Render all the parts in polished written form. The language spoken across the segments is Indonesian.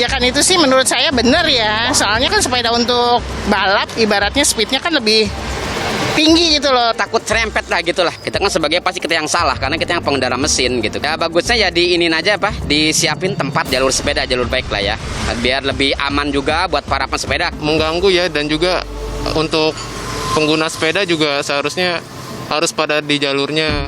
kebijakan itu sih menurut saya benar ya. Soalnya kan sepeda untuk balap ibaratnya speednya kan lebih tinggi gitu loh. Takut serempet lah gitu lah. Kita kan sebagai pasti kita yang salah karena kita yang pengendara mesin gitu. Ya bagusnya ya diinin aja disiapin tempat jalur sepeda, jalur baik lah ya. Biar lebih aman juga buat para pesepeda. Mengganggu ya, dan juga untuk pengguna sepeda juga seharusnya harus pada di jalurnya.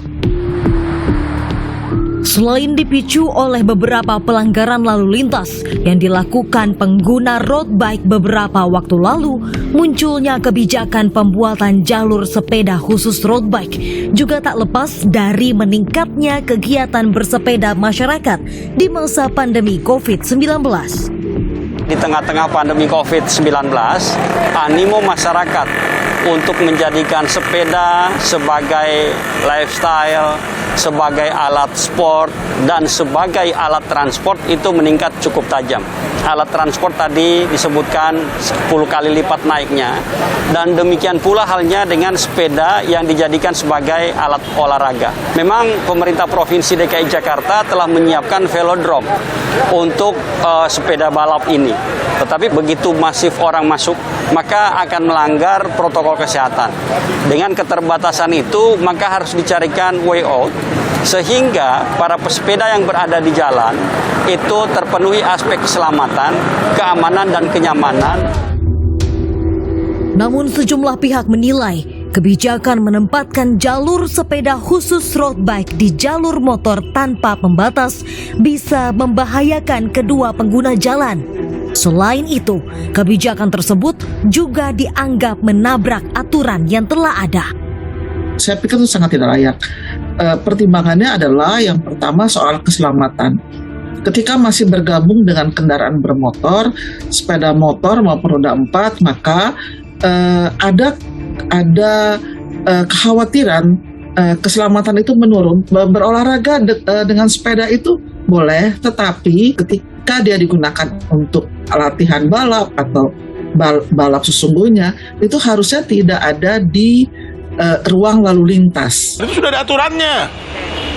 Selain dipicu oleh beberapa pelanggaran lalu lintas yang dilakukan pengguna road bike beberapa waktu lalu, munculnya kebijakan pembuatan jalur sepeda khusus road bike juga tak lepas dari meningkatnya kegiatan bersepeda masyarakat di masa pandemi COVID-19. Di tengah-tengah pandemi COVID-19, animo masyarakat untuk menjadikan sepeda sebagai lifestyle, sebagai alat sport, dan sebagai alat transport itu meningkat cukup tajam. Alat transport tadi disebutkan 10 kali lipat naiknya, dan demikian pula halnya dengan sepeda yang dijadikan sebagai alat olahraga. Memang pemerintah Provinsi DKI Jakarta telah menyiapkan velodrome untuk sepeda balap ini. Tetapi begitu masif orang masuk, maka akan melanggar protokol kesehatan. Dengan keterbatasan itu, maka harus dicarikan way out, sehingga para pesepeda yang berada di jalan itu terpenuhi aspek keselamatan, keamanan, dan kenyamanan. Namun sejumlah pihak menilai kebijakan menempatkan jalur sepeda khusus road bike di jalur motor tanpa pembatas bisa membahayakan kedua pengguna jalan. Selain itu, kebijakan tersebut juga dianggap menabrak aturan yang telah ada. Saya pikir itu sangat tidak layak. Pertimbangannya adalah yang pertama soal keselamatan. Ketika masih bergabung dengan kendaraan bermotor, sepeda motor maupun roda 4, maka ada kekhawatiran keselamatan itu menurun. Berolahraga dengan sepeda itu boleh, tetapi ketika dia digunakan untuk latihan balap atau balap sesungguhnya, itu harusnya tidak ada di ruang lalu lintas. Itu sudah ada aturannya.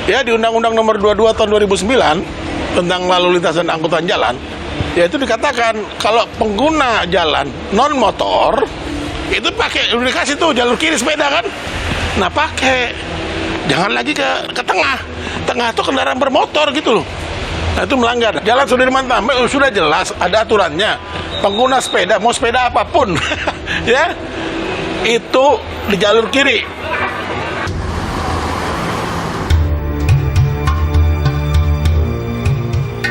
Ya, di Undang-Undang Nomor 22 tahun 2009 tentang lalu lintas dan angkutan jalan, yaitu dikatakan kalau pengguna jalan non motor itu pakai, udah dikasih tuh jalur kiri sepeda kan. Nah, pakai. Jangan lagi ke tengah. Tengah itu kendaraan bermotor gitu loh. Nah, itu melanggar. Jalan Sudirman Tamrin sudah jelas ada aturannya. Pengguna sepeda, mau sepeda apapun ya, itu di jalur kiri.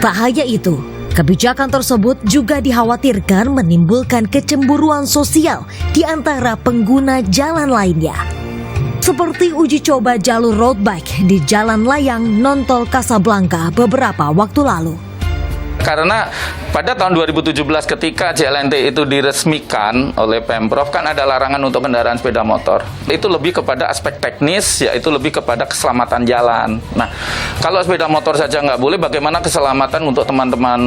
Tak hanya itu, kebijakan tersebut juga dikhawatirkan menimbulkan kecemburuan sosial di antara pengguna jalan lainnya. Seperti uji coba jalur road bike di Jalan Layang Nontol Kasablanka beberapa waktu lalu. Karena pada tahun 2017 ketika JLNT itu diresmikan oleh Pemprov, kan ada larangan untuk kendaraan sepeda motor. Itu lebih kepada aspek teknis, yaitu lebih kepada keselamatan jalan. Nah, kalau sepeda motor saja nggak boleh, bagaimana keselamatan untuk teman-teman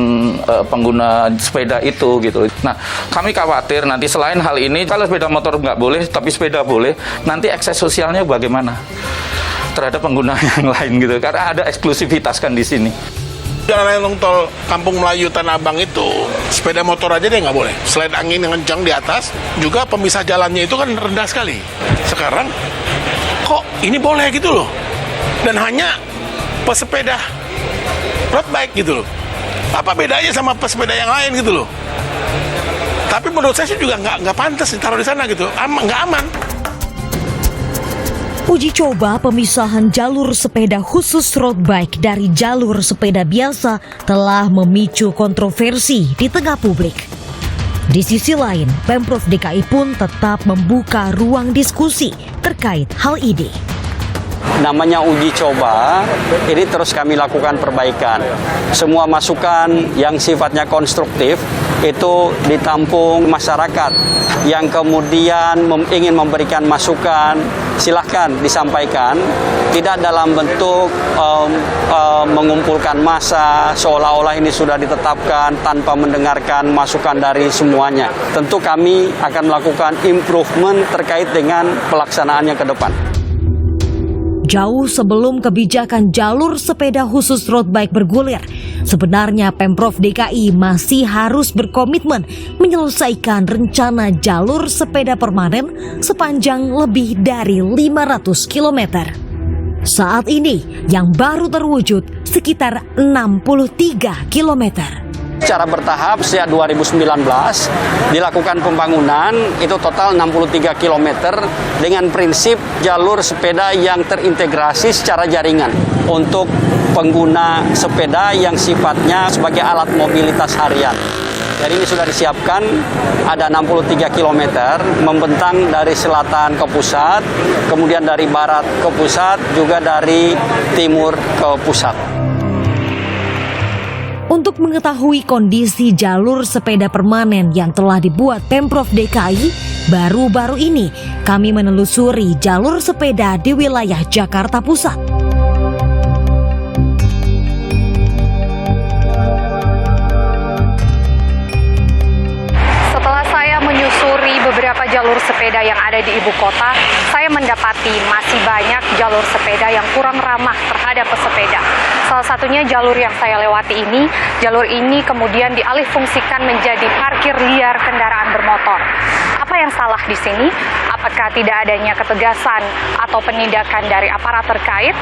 pengguna sepeda itu gitu. Nah, kami khawatir nanti selain hal ini, kalau sepeda motor nggak boleh, tapi sepeda boleh, nanti akses sosialnya bagaimana terhadap pengguna yang lain gitu. Karena ada eksklusivitas kan di sini. Jalan layang tol Kampung Melayu Tanah Abang itu sepeda motor aja deh nggak boleh. Selain angin yang kencang di atas, juga pemisah jalannya itu kan rendah sekali. Sekarang kok ini boleh gitu loh, dan hanya pesepeda road bike gitu loh. Apa bedanya sama pesepeda yang lain gitu loh? Tapi menurut saya sih juga nggak pantas ditaruh di sana gitu, nggak aman. Uji coba pemisahan jalur sepeda khusus road bike dari jalur sepeda biasa telah memicu kontroversi di tengah publik. Di sisi lain, Pemprov DKI pun tetap membuka ruang diskusi terkait hal ini. Namanya uji coba, ini terus kami lakukan perbaikan. Semua masukan yang sifatnya konstruktif itu ditampung masyarakat. Yang kemudian ingin memberikan masukan, silahkan disampaikan. Tidak dalam bentuk mengumpulkan massa, seolah-olah ini sudah ditetapkan tanpa mendengarkan masukan dari semuanya. Tentu kami akan melakukan improvement terkait dengan pelaksanaannya ke depan. Jauh sebelum kebijakan jalur sepeda khusus road bike bergulir, sebenarnya Pemprov DKI masih harus berkomitmen menyelesaikan rencana jalur sepeda permanen sepanjang lebih dari 500 km. Saat ini yang baru terwujud sekitar 63 km. Secara bertahap sejak 2019 dilakukan pembangunan itu total 63 km dengan prinsip jalur sepeda yang terintegrasi secara jaringan untuk pengguna sepeda yang sifatnya sebagai alat mobilitas harian. Jadi ini sudah disiapkan ada 63 km membentang dari selatan ke pusat, kemudian dari barat ke pusat, juga dari timur ke pusat. Untuk mengetahui kondisi jalur sepeda permanen yang telah dibuat Pemprov DKI, baru-baru ini kami menelusuri jalur sepeda di wilayah Jakarta Pusat. Setelah saya menyusuri beberapa jalur sepeda yang ada di ibu kota, saya mendapati masih banyak jalur sepeda yang kurang ramah terhadap pesepeda. Salah satunya jalur yang saya lewati ini, jalur ini kemudian dialihfungsikan menjadi parkir liar kendaraan bermotor. Apa yang salah di sini? Apakah tidak adanya ketegasan atau penindakan dari aparat terkait?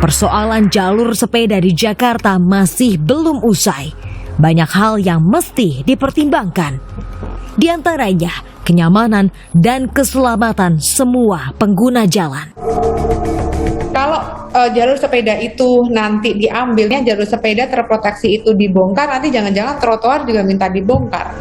Persoalan jalur sepeda di Jakarta masih belum usai. Banyak hal yang mesti dipertimbangkan. Di antaranya kenyamanan dan keselamatan semua pengguna jalan. Kalau jalur sepeda itu nanti diambilnya, jalur sepeda terproteksi itu dibongkar, nanti jangan-jangan trotoar juga minta dibongkar.